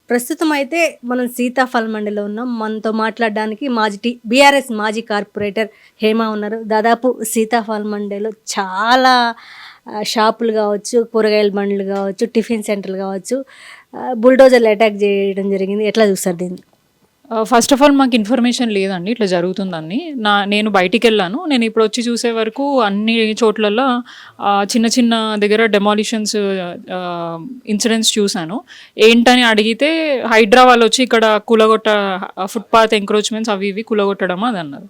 ప్రస్తుతం అయితే మనం సీతాఫల్ మండిలో ఉన్నాం. మనతో మాట్లాడడానికి బీఆర్ఎస్ మాజీ కార్పొరేటర్ హేమ ఉన్నారు. దాదాపు సీతాఫల్ మండిలో చాలా షాపులు గావచ్చు, కూరగాయల బండ్లు గావచ్చు, టిఫిన్ సెంటర్లు గావచ్చు, బుల్డోజర్లు అటాక్ జేయడం జరిగింది. ఎట్లా చూస్తారు దీన్ని? ఫస్ట్ ఆఫ్ ఆల్ మాకు ఇన్ఫర్మేషన్ లేదండి ఇట్లా జరుగుతుందని. నేను బయటికెళ్ళాను. నేను ఇప్పుడు వచ్చి చూసే వరకు అన్ని చోట్లల్లో చిన్న చిన్న దగ్గర డెమాలిషన్స్ ఇన్సిడెంట్స్ చూశాను. ఏంటని అడిగితే హైడ్రా వాళ్ళు వచ్చి ఇక్కడ ఫుట్పాత్ ఎంక్రోచ్మెంట్స్ అవి ఇవి కూలగొట్టడం అది అన్నారు.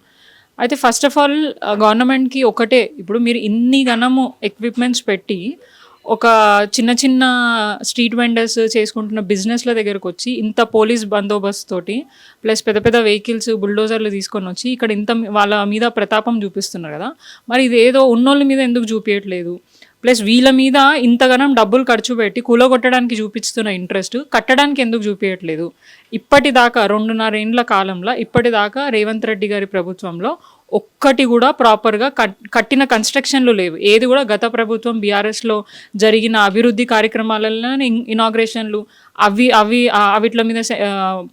అయితే ఫస్ట్ ఆఫ్ ఆల్ గవర్నమెంట్కి ఒకటే, ఇప్పుడు మీరు ఇన్ని గణము ఎక్విప్మెంట్స్ పెట్టి ఒక చిన్న చిన్న స్ట్రీట్ వెండర్స్ చేసుకుంటున్న బిజినెస్ల దగ్గరకు వచ్చి ఇంత పోలీస్ బందోబస్తు తోటి ప్లస్ పెద్ద పెద్ద వెహికల్స్ బుల్డోజర్లు తీసుకొని వచ్చి ఇక్కడ ఇంత వాళ్ళ మీద ప్రతాపం చూపిస్తున్నారు కదా, మరి ఇది ఏదో ఉన్నోళ్ళ మీద ఎందుకు చూపించట్లేదు? ప్లస్ వీళ్ళ మీద ఇంతగానం డబ్బులు ఖర్చు పెట్టి కూలగొట్టడానికి చూపిస్తున్న ఇంట్రెస్ట్ కట్టడానికి ఎందుకు చూపించట్లేదు? ఇప్పటిదాకా 2.5 ఏండ్ల కాలంలో ఇప్పటిదాకా రేవంత్ రెడ్డి గారి ప్రభుత్వంలో ఒక్కటి కూడా ప్రాపర్గా కట్టిన కన్స్ట్రక్షన్లు లేవు. ఏది కూడా గత ప్రభుత్వం బీఆర్ఎస్లో జరిగిన అభివృద్ధి కార్యక్రమాలలో ఇనాగ్రేషన్లు అవిట్ల మీద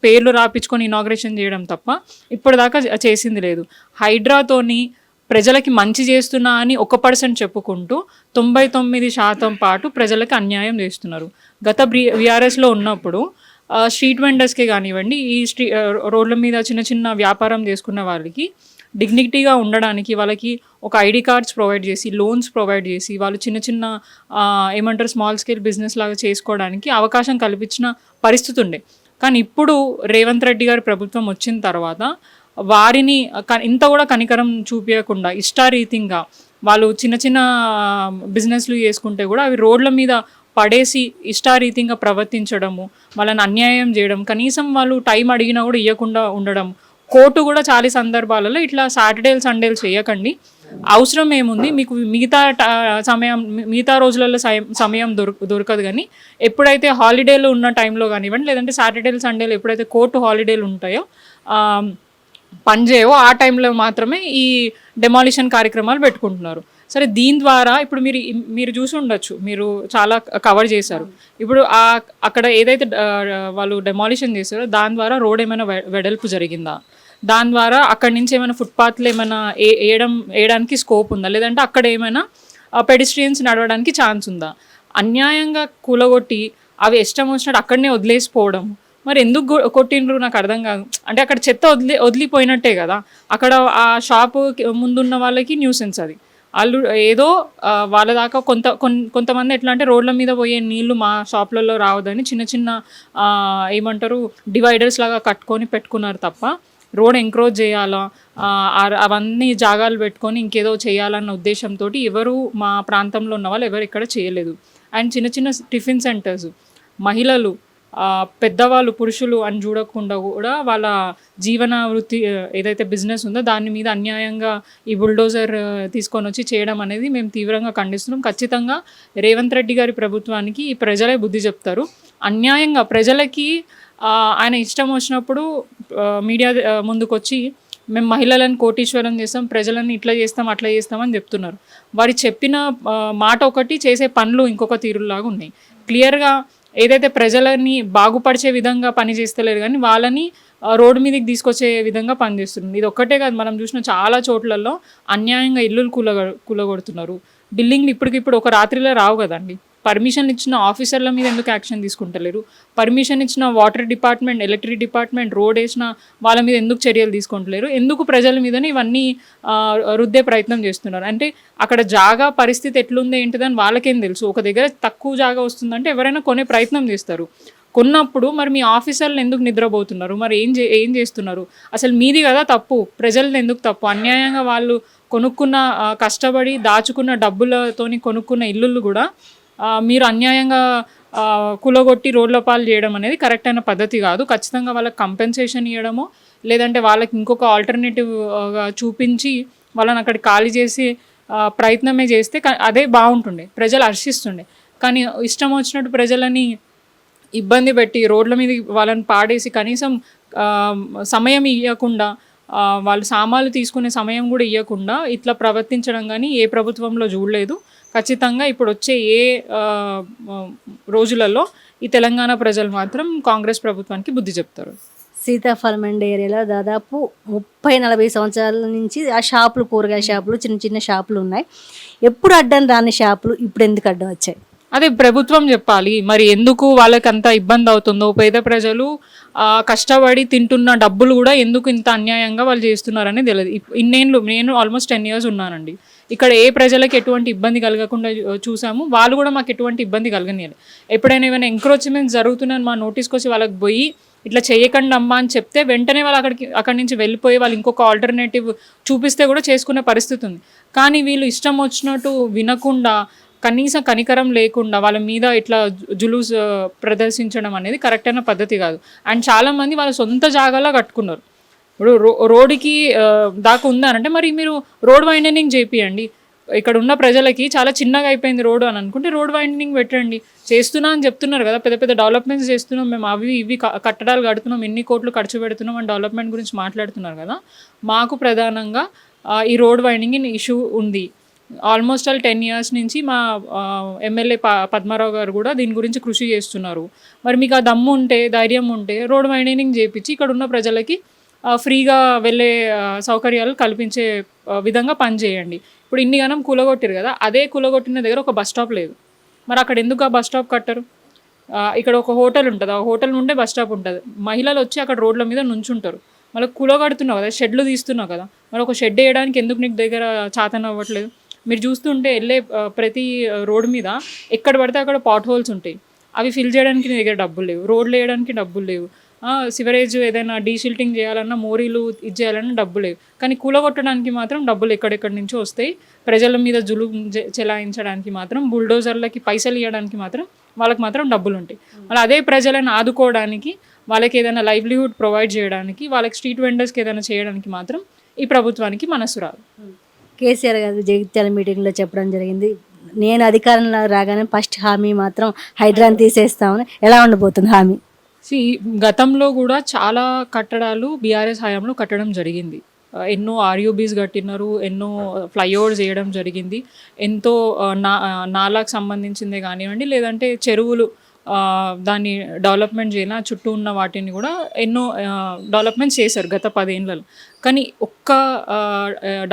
పేర్లు రాపించుకొని ఇనాగ్రేషన్ చేయడం తప్ప ఇప్పటిదాకా చేసింది లేదు. హైడ్రాతోని ప్రజలకి మంచి చేస్తున్నా అని 1% చెప్పుకుంటూ 99% పాటు ప్రజలకి అన్యాయం చేస్తున్నారు. గత బీఆర్ఎస్లో ఉన్నప్పుడు స్ట్రీట్ వెండర్స్కే కానివ్వండి, ఈ రోడ్ల మీద చిన్న చిన్న వ్యాపారం చేసుకున్న వాళ్ళకి డిగ్నిటీగా ఉండడానికి వాళ్ళకి ఒక ఐడి కార్డ్స్ ప్రొవైడ్ చేసి, లోన్స్ ప్రొవైడ్ చేసి, వాళ్ళు చిన్న చిన్న స్మాల్ స్కేల్ బిజినెస్ లాగా చేసుకోవడానికి అవకాశం కల్పించిన పరిస్థితి ఉండే. కానీ ఇప్పుడు రేవంత్ రెడ్డి గారి ప్రభుత్వం వచ్చిన తర్వాత వారిని ఇంత కూడా కనికరం చూపించకుండా ఇష్టారీతిగా వాళ్ళు చిన్న చిన్న బిజినెస్లు చేసుకుంటే కూడా అవి రోడ్ల మీద పడేసి ఇష్టారీతిగా ప్రవర్తించడము, వాళ్ళని అన్యాయం చేయడం, కనీసం వాళ్ళు టైం అడిగినా కూడా ఇవ్వకుండా ఉండడం. కోర్టు కూడా చాలా సందర్భాలలో ఇట్లా సాటర్డేలు సండేలు చేయకండి, అవసరం ఏముంది మీకు మిగతా రోజులలో సమయం దొరకదు, కానీ ఎప్పుడైతే హాలిడేలు ఉన్న టైంలో కానివ్వండి, లేదంటే సాటర్డేలు సండేలు ఎప్పుడైతే కోర్టు హాలిడేలు ఉంటాయో పనిచేయవో ఆ టైంలో మాత్రమే ఈ డెమాలిషన్ కార్యక్రమాలు పెట్టుకుంటున్నారు. సరే, దీని ద్వారా ఇప్పుడు మీరు చూసి ఉండొచ్చు, మీరు చాలా కవర్ చేశారు. ఇప్పుడు అక్కడ ఏదైతే వాళ్ళు డెమాలిషన్ చేశారో దాని ద్వారా రోడ్ ఏమైనా వెడల్పు జరిగిందా? దాని ద్వారా అక్కడి నుంచి ఏమైనా ఫుట్పాత్లు ఏమైనా వేయడానికి స్కోప్ ఉందా? లేదంటే అక్కడ ఏమైనా పెడిస్ట్రియన్స్ నడవడానికి ఛాన్స్ ఉందా? అన్యాయంగా కూలగొట్టి అవి ఇష్టం వచ్చినట్టు అక్కడనే వదిలేసిపోవడం, మరి ఎందుకు కొట్టిండ్రు నాకు అర్థం కాదు. అంటే అక్కడ చెత్త వదిలిపోయినట్టే కదా, అక్కడ ఆ షాపు ముందున్న వాళ్ళకి న్యూసెన్స్ అది. వాళ్ళు ఏదో వాళ్ళ దాకా కొంతమంది ఎట్లా అంటే రోడ్ల మీద పోయే నీళ్లు మా షాప్లలో రావద్దని చిన్న చిన్న డివైడర్స్ లాగా కట్టుకొని పెట్టుకున్నారు తప్ప, రోడ్ ఎంక్రోచ్ చేయాలా అవన్నీ జాగాలు పెట్టుకొని ఇంకేదో చేయాలన్న ఉద్దేశంతో ఎవరు మా ప్రాంతంలో ఉన్న వాళ్ళు ఎవరు ఇక్కడ చేయలేదు. అండ్ చిన్న చిన్న టిఫిన్ సెంటర్స్, మహిళలు, పెద్దవాళ్ళు, పురుషులు అని చూడకుండా కూడా వాళ్ళ జీవన వృత్తి ఏదైతే బిజినెస్ ఉందో దాని మీద అన్యాయంగా ఈ బుల్డోజర్ తీసుకొని వచ్చి చేయడం అనేది మేము తీవ్రంగా ఖండిస్తున్నాం. ఖచ్చితంగా రేవంత్ రెడ్డి గారి ప్రభుత్వానికి ఈ ప్రజలే బుద్ధి చెప్తారు. అన్యాయంగా ప్రజలకి ఆయన ఇష్టం వచ్చినప్పుడు మీడియా ముందుకొచ్చి మేము మహిళలను కోటీశ్వరం చేస్తాం, ప్రజలను ఇట్లా చేస్తాం అట్లా చేస్తామని చెప్తున్నారు. వారి చెప్పిన మాట ఒకటి, చేసే పనులు ఇంకొక తీరులాగా ఉన్నాయి. క్లియర్గా ఏదైతే ప్రజలని బాగుపరిచే విధంగా పని చేస్తలేరు, కానీ వాళ్ళని రోడ్డు మీదకి తీసుకొచ్చే విధంగా పనిచేస్తుంది. ఇది ఒక్కటే కాదు, మనం చూసిన చాలా చోట్లలో అన్యాయంగా ఇల్లులు కూలగొడుతున్నారు. బిల్డింగ్లు ఇప్పటికిప్పుడు ఒక రాత్రిలో రావు కదండి. పర్మిషన్ ఇచ్చిన ఆఫీసర్ల మీద ఎందుకు యాక్షన్ తీసుకుంటలేరు? పర్మిషన్ ఇచ్చిన water department, electric department, road వేసిన వాళ్ళ మీద ఎందుకు చర్యలు తీసుకుంటలేరు? ఎందుకు ప్రజల మీదనే ఇవన్నీ రుద్దే ప్రయత్నం చేస్తున్నారు? అంటే అక్కడ జాగా పరిస్థితి ఎట్లుంది ఏంటిదని వాళ్ళకేం తెలుసు. ఒక దగ్గర తక్కువ జాగా వస్తుందంటే ఎవరైనా కొనే ప్రయత్నం చేస్తారు. కొన్నప్పుడు మరి మీ ఆఫీసర్లు ఎందుకు నిద్రపోతున్నారు? మరి ఏం చేస్తున్నారు? అసలు మీది కదా తప్పు, ప్రజలది ఎందుకు తప్పు? అన్యాయంగా వాళ్ళు కొనుక్కున్న కష్టపడి దాచుకున్న డబ్బులతోని కొనుక్కున్న ఇల్లులు కూడా మీరు అన్యాయంగా కూలగొట్టి రోడ్ల పాలు చేయడం అనేది కరెక్ట్ అయిన పద్ధతి కాదు. ఖచ్చితంగా వాళ్ళకి కంపెన్సేషన్ ఇవ్వడము, లేదంటే వాళ్ళకి ఇంకొక ఆల్టర్నేటివ్గా చూపించి వాళ్ళని అక్కడ ఖాళీ చేసి ప్రయత్నమే చేస్తే అదే బాగుంటుండే, ప్రజలు హర్షిస్తుండే. కానీ ఇష్టం వచ్చినట్టు ప్రజలని ఇబ్బంది పెట్టి రోడ్ల మీద వాళ్ళని పాడేసి కనీసం సమయం ఇవ్వకుండా, వాళ్ళు సామాన్లు తీసుకునే సమయం కూడా ఇవ్వకుండా ఇట్లా ప్రవర్తించడం కానీ ఏ ప్రభుత్వంలో చూడలేదు. ఖచ్చితంగా ఇప్పుడు వచ్చే ఆ, ఆ, రోజులలో ఈ తెలంగాణ ప్రజలు మాత్రం కాంగ్రెస్ ప్రభుత్వానికి బుద్ధి చెప్తారు. సీతాఫలం మండి ఏరియాలో దాదాపు 30-40 సంవత్సరాల నుంచి ఆ షాపులు, కూరగాయ షాపులు, చిన్న చిన్న షాపులు ఉన్నాయి. ఎప్పుడు అడ్డం రాని షాపులు ఇప్పుడు ఎందుకు అడ్డం వచ్చాయి? అదే ప్రభుత్వం చెప్పాలి మరి ఎందుకు వాళ్ళకి అంత ఇబ్బంది అవుతుందో. పేద ప్రజలు కష్టపడి తింటున్న డబ్బులు కూడా ఎందుకు ఇంత అన్యాయంగా వాళ్ళు చేస్తున్నారని తెలియదు. ఇన్నేళ్ళు నేను ఆల్మోస్ట్ 10 years ఉన్నానండి ఇక్కడ. ఏ ప్రజలకు ఎటువంటి ఇబ్బంది కలగకుండా చూసాము. వాళ్ళు కూడా మాకు ఎటువంటి ఇబ్బంది కలగనియాలి. ఎప్పుడైనా ఏమైనా ఎంక్రోచ్మెంట్స్ జరుగుతున్నాయని మా నోటీస్కి వచ్చి వాళ్ళకి పోయి ఇట్లా చేయకండి అమ్మా అని చెప్తే వెంటనే వాళ్ళు అక్కడి నుంచి వెళ్ళిపోయి వాళ్ళు ఇంకొక ఆల్టర్నేటివ్ చూపిస్తే కూడా చేసుకునే పరిస్థితి ఉంది. కానీ వీళ్ళు ఇష్టం వచ్చినట్టు వినకుండా, కనీసం కనికరం లేకుండా వాళ్ళ మీద ఇట్లా జులూస్ ప్రదర్శించడం అనేది కరెక్ట్ అయిన పద్ధతి కాదు. అండ్ చాలామంది వాళ్ళ సొంత జాగాలో కట్టుకున్నారు. ఇప్పుడు రోడ్డుకి దాకా ఉందనంటే మరి మీరు రోడ్ వైండనింగ్ చేపియండి. ఇక్కడ ఉన్న ప్రజలకి చాలా చిన్నగా అయిపోయింది రోడ్డు అని అనుకుంటే రోడ్ వైండనింగ్ పెట్టండి. చేస్తున్నా అని చెప్తున్నారు కదా, పెద్ద పెద్ద డెవలప్మెంట్స్ చేస్తున్నాం మేము, అవి ఇవి కట్టడాలు కడుతున్నాం, ఎన్ని కోట్లు ఖర్చు పెడుతున్నాం అని డెవలప్మెంట్ గురించి మాట్లాడుతున్నారు కదా. మాకు ప్రధానంగా ఈ రోడ్ వైండింగ్ ఇష్యూ ఉంది. ఆల్మోస్ట్ 10 years నుంచి మా ఎమ్మెల్యే పద్మారావు గారు కూడా దీని గురించి కృషి చేస్తున్నారు. మరి మీకు ఆ దమ్ము ఉంటే, ధైర్యం ఉంటే రోడ్ వైండనింగ్ చేయించి ఇక్కడ ఉన్న ప్రజలకి ఫ్రీగా వెళ్ళే సౌకర్యాలు కల్పించే విధంగా పనిచేయండి. ఇప్పుడు ఇన్ని గణం కూలగొట్టారు కదా, అదే కూలగొట్టిన దగ్గర ఒక బస్ స్టాప్ లేదు. మరి అక్కడ ఎందుకు ఆ బస్ స్టాప్ కట్టరు? ఇక్కడ ఒక హోటల్ ఉంటుంది, ఆ హోటల్ నుండే బస్ స్టాప్ ఉంటుంది. మహిళలు వచ్చి అక్కడ రోడ్ల మీద నుంచుంటారు. మళ్ళీ కూలగొడుతున్నావు కదా, షెడ్లు తీస్తున్నావు కదా, మరి ఒక షెడ్ వేయడానికి ఎందుకు నీకు దగ్గర చాతన అవ్వట్లేదు? మీరు చూస్తుంటే వెళ్ళే ప్రతి రోడ్డు మీద ఎక్కడ పడితే అక్కడ పాట్ హోల్స్ ఉంటాయి. అవి ఫిల్ చేయడానికి నీ దగ్గర డబ్బులు లేవు, రోడ్లు వేయడానికి డబ్బులు లేవు, సివరేజ్ ఏదైనా డీసిల్టింగ్ చేయాలన్నా, మోరీలు ఇది చేయాలన్నా డబ్బు లేవు. కానీ కూలగొట్టడానికి మాత్రం డబ్బులు ఎక్కడెక్కడి నుంచో వస్తాయి. ప్రజల మీద చెలాయించడానికి మాత్రం, బుల్డోజర్లకి పైసలు ఇవ్వడానికి మాత్రం వాళ్ళకి మాత్రం డబ్బులు ఉంటాయి. మళ్ళీ అదే ప్రజలను ఆదుకోవడానికి, వాళ్ళకి ఏదైనా లైవ్లీహుడ్ ప్రొవైడ్ చేయడానికి, వాళ్ళకి స్ట్రీట్ వెండర్స్కి ఏదైనా చేయడానికి మాత్రం ఈ ప్రభుత్వానికి మనసు రాదు. కేసీఆర్ గారు జగిత్యాల మీటింగ్లో చెప్పడం జరిగింది, నేను అధికారంలో రాగానే ఫస్ట్ హామీ మాత్రం హైడ్రాని తీసేస్తామని. ఎలా ఉండబోతుంది హామీ? గతంలో కూడా చాలా కట్టడాలు బీఆర్ఎస్ హయాంలో కట్టడం జరిగింది. ఎన్నో ఆర్యూబీస్ కట్టినారు, ఎన్నో ఫ్లైఓవర్స్ వేయడం జరిగింది. ఎంతో నాలాకు సంబంధించిందే కానివ్వండి, లేదంటే చెరువులు దాన్ని డెవలప్మెంట్ చేయాలి, చుట్టూ ఉన్న వాటిని కూడా ఎన్నో డెవలప్మెంట్స్ చేశారు గత 10 ఏళ్ళలో. కానీ ఒక్క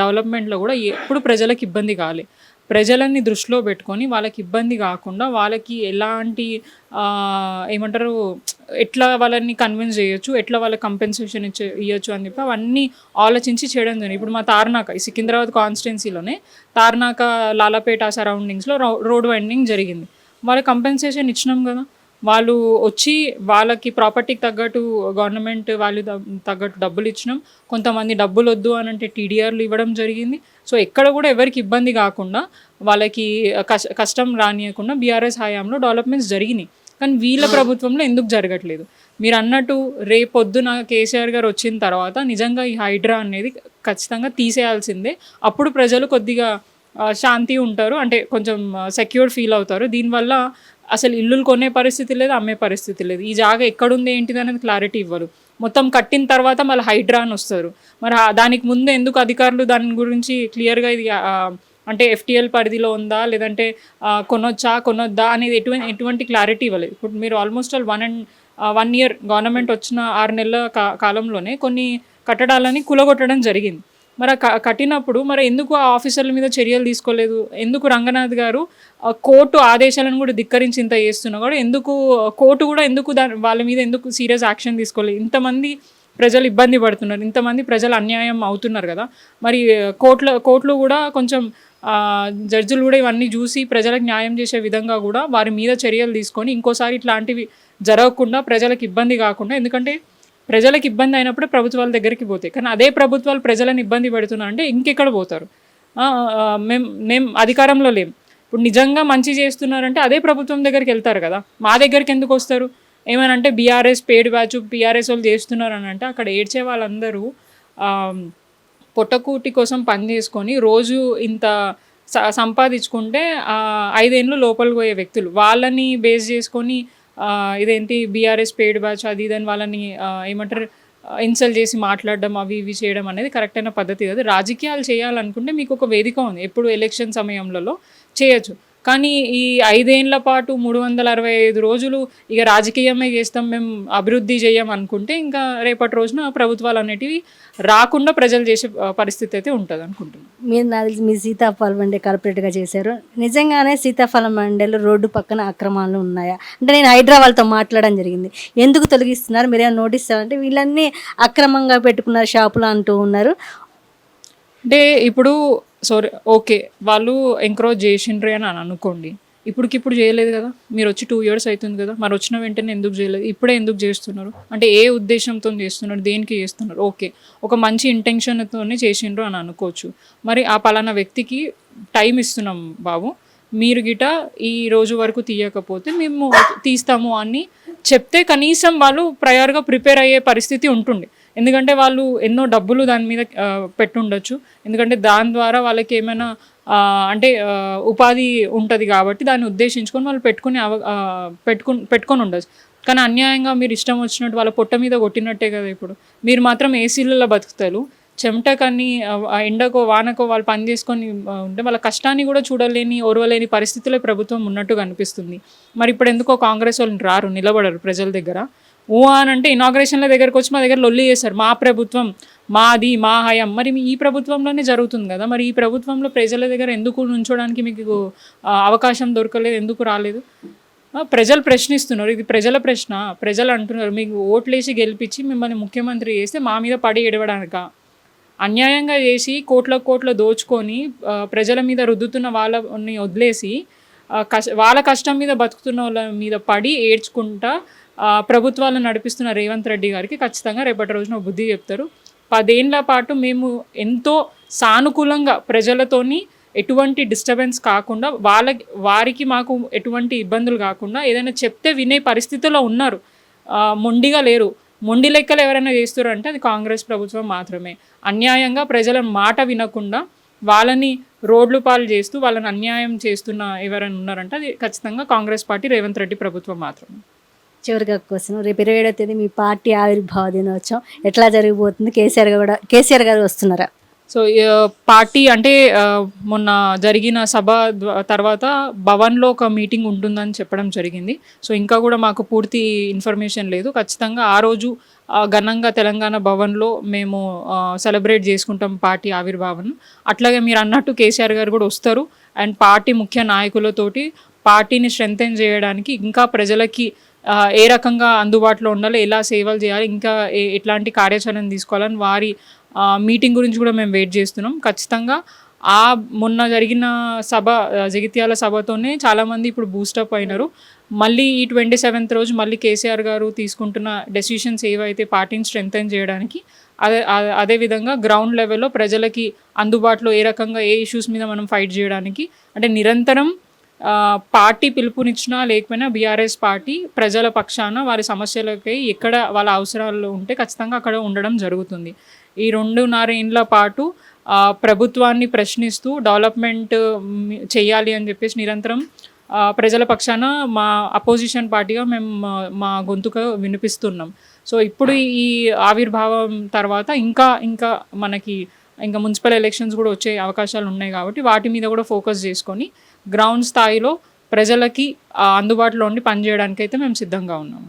డెవలప్మెంట్లో కూడా ఎప్పుడు ప్రజలకు ఇబ్బంది కాలే. ప్రజలని దృష్టిలో పెట్టుకొని వాళ్ళకి ఇబ్బంది కాకుండా, వాళ్ళకి ఎలాంటి ఏమంటారు, ఎట్లా వాళ్ళని కన్విన్స్ చేయొచ్చు, ఎట్లా వాళ్ళకి కంపెన్సేషన్ ఇవ్వచ్చు అని చెప్పి అవన్నీ ఆలోచించి చేయడం జరిగింది. ఇప్పుడు మా తార్నాక, ఈ సికింద్రాబాద్ కాన్స్టిట్యున్సీలోనే తార్నాక, లాలాపేట సరౌండింగ్స్లో రోడ్ వైండింగ్ జరిగింది. వాళ్ళకి కంపెన్సేషన్ ఇచ్చినాం కదా. వాళ్ళు వచ్చి వాళ్ళకి ప్రాపర్టీకి తగ్గట్టు గవర్నమెంట్ వాల్యూ తగ్గట్టు డబ్బులు ఇచ్చినాం. కొంతమంది డబ్బులు వద్దు అని అంటే టీడీఆర్లు ఇవ్వడం జరిగింది. సో ఎక్కడ కూడా ఎవరికి ఇబ్బంది కాకుండా, వాళ్ళకి కష్టం రానియకుండా బీఆర్ఎస్ హయాంలో డెవలప్మెంట్స్ జరిగినాయి. కానీ వీళ్ళ ప్రభుత్వంలో ఎందుకు జరగట్లేదు? మీరు అన్నట్టు రేపొద్దున కేసీఆర్ గారు వచ్చిన తర్వాత నిజంగా ఈ హైడ్రా అనేది ఖచ్చితంగా తీసేయాల్సిందే. అప్పుడు ప్రజలు కొద్దిగా శాంతి ఉంటారు, అంటే కొంచెం సెక్యూర్ ఫీల్ అవుతారు. దీనివల్ల అసలు ఇల్లులు కొనే పరిస్థితి లేదు, అమ్మే పరిస్థితి లేదు. ఈ జాగా ఎక్కడుంది ఏంటిది అనేది క్లారిటీ ఇవ్వరు. మొత్తం కట్టిన తర్వాత మళ్ళీ హైడ్రా అని వస్తారు. మరి దానికి ముందు ఎందుకు అధికారులు దాని గురించి క్లియర్గా ఇది అంటే FTL పరిధిలో ఉందా, లేదంటే కొనొద్దా అనేది ఎటువంటి క్లారిటీ ఇవ్వలేదు. ఇప్పుడు మీరు ఆల్మోస్ట్ 1 year గవర్నమెంట్ వచ్చిన 6 నెలల కాలంలోనే కొన్ని కట్టడాలని కూలగొట్టడం జరిగింది. మరి కట్టినప్పుడు మరి ఎందుకు ఆ ఆఫీసర్ల మీద చర్యలు తీసుకోలేదు? ఎందుకు రంగనాథ్ గారు కోర్టు ఆదేశాలను కూడా ధిక్కరించి ఇంత చేస్తున్నా కూడా ఎందుకు కోర్టు కూడా ఎందుకు వాళ్ళ మీద ఎందుకు సీరియస్ యాక్షన్ తీసుకోలేదు? ఇంతమంది ప్రజలు ఇబ్బంది పడుతున్నారు, ఇంతమంది ప్రజలు అన్యాయం అవుతున్నారు కదా. మరి కోర్టులు కూడా కొంచెం జడ్జిలు కూడా ఇవన్నీ చూసి ప్రజలకు న్యాయం చేసే విధంగా కూడా వారి మీద చర్యలు తీసుకొని ఇంకోసారి ఇట్లాంటివి జరగకుండా, ప్రజలకు ఇబ్బంది కాకుండా, ఎందుకంటే ప్రజలకు ఇబ్బంది అయినప్పుడే ప్రభుత్వాల దగ్గరికి పోతాయి. కానీ అదే ప్రభుత్వాలు ప్రజలను ఇబ్బంది పెడుతున్నారంటే ఇంకెక్కడ పోతారు? మేము అధికారంలో లేం, ఇప్పుడు నిజంగా మంచి చేస్తున్నారంటే అదే ప్రభుత్వం దగ్గరికి వెళ్తారు కదా. మా దగ్గరికి ఎందుకు వస్తారు? ఏమనంటే బీఆర్ఎస్ పెయిడ్ బ్యాచ్, PRS వాళ్ళు చేస్తున్నారు అని అంటే అక్కడ ఏడ్చే వాళ్ళందరూ పొట్టకూటి కోసం పని చేసుకొని రోజు ఇంత సంపాదించుకుంటే 5 ఏళ్ళు లోపలికి పోయే వ్యక్తులు, వాళ్ళని బేస్ చేసుకొని ఇదేంటి బీఆర్ఎస్ పెయిడ్ బ్యాచ్ అది ఇదని వాళ్ళని ఏమంటారు ఇన్సల్ట్ చేసి మాట్లాడడం, అవి ఇవి చేయడం అనేది కరెక్ట్ అయిన పద్ధతి కాదు. రాజకీయాలు చేయాలనుకుంటే మీకు ఒక వేదిక ఉంది. ఎప్పుడు ఎలక్షన్ సమయంలో చేయొచ్చు. కానీ ఈ 5 ఏళ్ల పాటు 365 రోజులు ఇక రాజకీయమే చేస్తాం, మేము అభివృద్ధి చేయం అనుకుంటే ఇంకా రేపటి రోజున ప్రభుత్వాలు అనేటివి రాకుండా ప్రజలు చేసే పరిస్థితి అయితే ఉంటుంది అనుకుంటున్నాను. మీరు నాకు తెలిసి మీ సీతాఫలం మండి కార్పొరేట్గా చేశారు. నిజంగానే సీతాఫలం మండీలో రోడ్డు పక్కన అక్రమాలు ఉన్నాయా అంటే నేను హైదరాబాద్తో మాట్లాడడం జరిగింది. ఎందుకు తొలగిస్తున్నారు మీరేమైనా నోటీస్ అంటే వీళ్ళన్నీ అక్రమంగా పెట్టుకున్నారు షాపులు అంటూ ఉన్నారు. అంటే ఇప్పుడు సారీ ఓకే వాళ్ళు ఎంకరేజ్ చేసిండ్రే అని అనుకోండి, ఇప్పుడు చేయలేదు కదా, మీరు వచ్చి 2 years అవుతుంది కదా, మరి వచ్చిన వెంటనే ఎందుకు చేయలేదు, ఇప్పుడే ఎందుకు చేస్తున్నారు అంటే ఏ ఉద్దేశంతో చేస్తున్నారు, దేనికి చేస్తున్నారు? ఓకే, ఒక మంచి ఇంటెన్షన్తోనే చేసిండ్రు అని అనుకోవచ్చు. మరి ఆ పలానా వ్యక్తికి టైం ఇస్తున్నాం బాబు, మీరు గిట ఈ రోజు వరకు తీయకపోతే మేము తీస్తాము అని చెప్తే కనీసం వాళ్ళు ప్రయర్గా ప్రిపేర్ అయ్యే పరిస్థితి ఉంటుండే. ఎందుకంటే వాళ్ళు ఎన్నో డబ్బులు దాని మీద పెట్టుండొచ్చు, ఎందుకంటే దాని ద్వారా వాళ్ళకి ఏమైనా అంటే ఉపాధి ఉంటుంది కాబట్టి దాన్ని ఉద్దేశించుకొని వాళ్ళు పెట్టుకొని ఉండొచ్చు. కానీ అన్యాయంగా మీరు ఇష్టం వచ్చినట్టు వాళ్ళ పొట్ట మీద కొట్టినట్టే కదా. ఇప్పుడు మీరు మాత్రం ఏసీలలో బతుకుతారు, చెమటకని ఎండకో వానకో వాళ్ళు పని చేసుకొని ఉంటే వాళ్ళ కష్టాన్ని కూడా చూడలేని ఓర్వలేని పరిస్థితుల్లో ప్రభుత్వం ఉన్నట్టుగా అనిపిస్తుంది. మరి ఇప్పుడు ఎందుకో కాంగ్రెస్ వాళ్ళు రారు, నిలబడరు ప్రజల దగ్గర. అని అంటే ఇనాగ్రేషన్ల దగ్గరకు వచ్చి మా దగ్గర లొల్లి చేస్తారు, మా ప్రభుత్వం మాది మా హయాం. మరి ఈ ప్రభుత్వంలోనే జరుగుతుంది కదా, మరి ఈ ప్రభుత్వంలో ప్రజల దగ్గర ఎందుకు నుంచోడానికి మీకు అవకాశం దొరకలేదు, ఎందుకు రాలేదు? ప్రజలు ప్రశ్నిస్తున్నారు, ఇది ప్రజల ప్రశ్న. ప్రజలు అంటున్నారు మీకు ఓట్లేసి గెలిపించి మిమ్మల్ని ముఖ్యమంత్రి చేస్తే మా మీద పడి ఎడవడానిక? అన్యాయంగా చేసి కోట్ల దోచుకొని ప్రజల మీద రుద్దుతున్న వాళ్ళని వదిలేసి వాళ్ళ కష్టం మీద బతుకుతున్న వాళ్ళ మీద పడి ఏడ్చుకుంటా ప్రభుత్వాలను నడిపిస్తున్న రేవంత్ రెడ్డి గారికి ఖచ్చితంగా రేపటి రోజున బుద్ధి చెప్తారు. 10 ఏళ్ల పాటు మేము ఎంతో సానుకూలంగా ప్రజలతోని ఎటువంటి డిస్టర్బెన్స్ కాకుండా వారికి మాకు ఎటువంటి ఇబ్బందులు కాకుండా ఏదైనా చెప్తే వినే పరిస్థితిలో ఉన్నారు, మొండిగా లేరు. మొండి లెక్కలు ఎవరైనా చేస్తారు అంటే అది కాంగ్రెస్ ప్రభుత్వం మాత్రమే. అన్యాయంగా ప్రజల మాట వినకుండా వాళ్ళని రోడ్లు పాలు చేస్తూ వాళ్ళని అన్యాయం చేస్తున్న ఎవరైనా ఉన్నారంటే అది ఖచ్చితంగా కాంగ్రెస్ పార్టీ రేవంత్ రెడ్డి ప్రభుత్వం మాత్రమే. చివరిగా కోసం రేపు 27వ తేదీ మీ పార్టీ ఆవిర్భావ దినోత్సవం ఎట్లా జరిగిపోతుంది? కేసీఆర్ గారు వస్తున్నారా? సో పార్టీ అంటే మొన్న జరిగిన సభ తర్వాత భవన్లో ఒక మీటింగ్ ఉంటుందని చెప్పడం జరిగింది. సో ఇంకా కూడా మాకు పూర్తి ఇన్ఫర్మేషన్ లేదు. ఖచ్చితంగా ఆ రోజు ఘనంగా తెలంగాణ భవన్లో మేము సెలబ్రేట్ చేసుకుంటాం పార్టీ ఆవిర్భావం. అట్లాగే మీరు అన్నట్టు కేసీఆర్ గారు కూడా వస్తారు అండ్ పార్టీ ముఖ్య నాయకులతోటి పార్టీని స్ట్రెంథెన్ చేయడానికి ఇంకా ప్రజలకి ఏ రకంగా అందుబాటులో ఉండాలి, ఎలా సేవలు చేయాలి, ఇంకా ఎట్లాంటి కార్యాచరణ తీసుకోవాలని వారి మీటింగ్ గురించి కూడా మేము వెయిట్ చేస్తున్నాం. ఖచ్చితంగా మొన్న జరిగిన సభ జగిత్యాల సభతోనే చాలామంది ఇప్పుడు బూస్టప్ అయినారు. మళ్ళీ ఈ 27th రోజు మళ్ళీ కేసీఆర్ గారు తీసుకుంటున్న డెసిషన్స్ ఏవైతే పార్టీని స్ట్రెంథెన్ చేయడానికి అదేవిధంగా గ్రౌండ్ లెవెల్లో ప్రజలకి అందుబాటులో ఏ రకంగా ఏ ఇష్యూస్ మీద మనం ఫైట్ చేయడానికి అంటే నిరంతరం పార్టీ పిలుపునిచ్చినా లేకపోయినా బీఆర్ఎస్ పార్టీ ప్రజల పక్షాన వారి సమస్యలకై ఎక్కడ వాళ్ళ అవసరాలు ఉంటే ఖచ్చితంగా అక్కడ ఉండడం జరుగుతుంది. ఈ 2.5 ఏళ్ల పాటు ప్రభుత్వాన్ని ప్రశ్నిస్తూ డెవలప్మెంట్ చేయాలి అని చెప్పేసి నిరంతరం ప్రజల పక్షాన మా అపోజిషన్ పార్టీగా మేము మా గొంతుక వినిపిస్తున్నాం. సో ఇప్పుడు ఈ ఆవిర్భావం తర్వాత ఇంకా మనకి ఇంకా మున్సిపల్ ఎలక్షన్స్ కూడా వచ్చే అవకాశాలు ఉన్నాయి కాబట్టి వాటి మీద కూడా ఫోకస్ చేసుకొని గ్రౌండ్ స్థాయిలో ప్రజలకి అందుబాటులో ఉండి పనిచేయడానికైతే మేము సిద్ధంగా ఉన్నాము.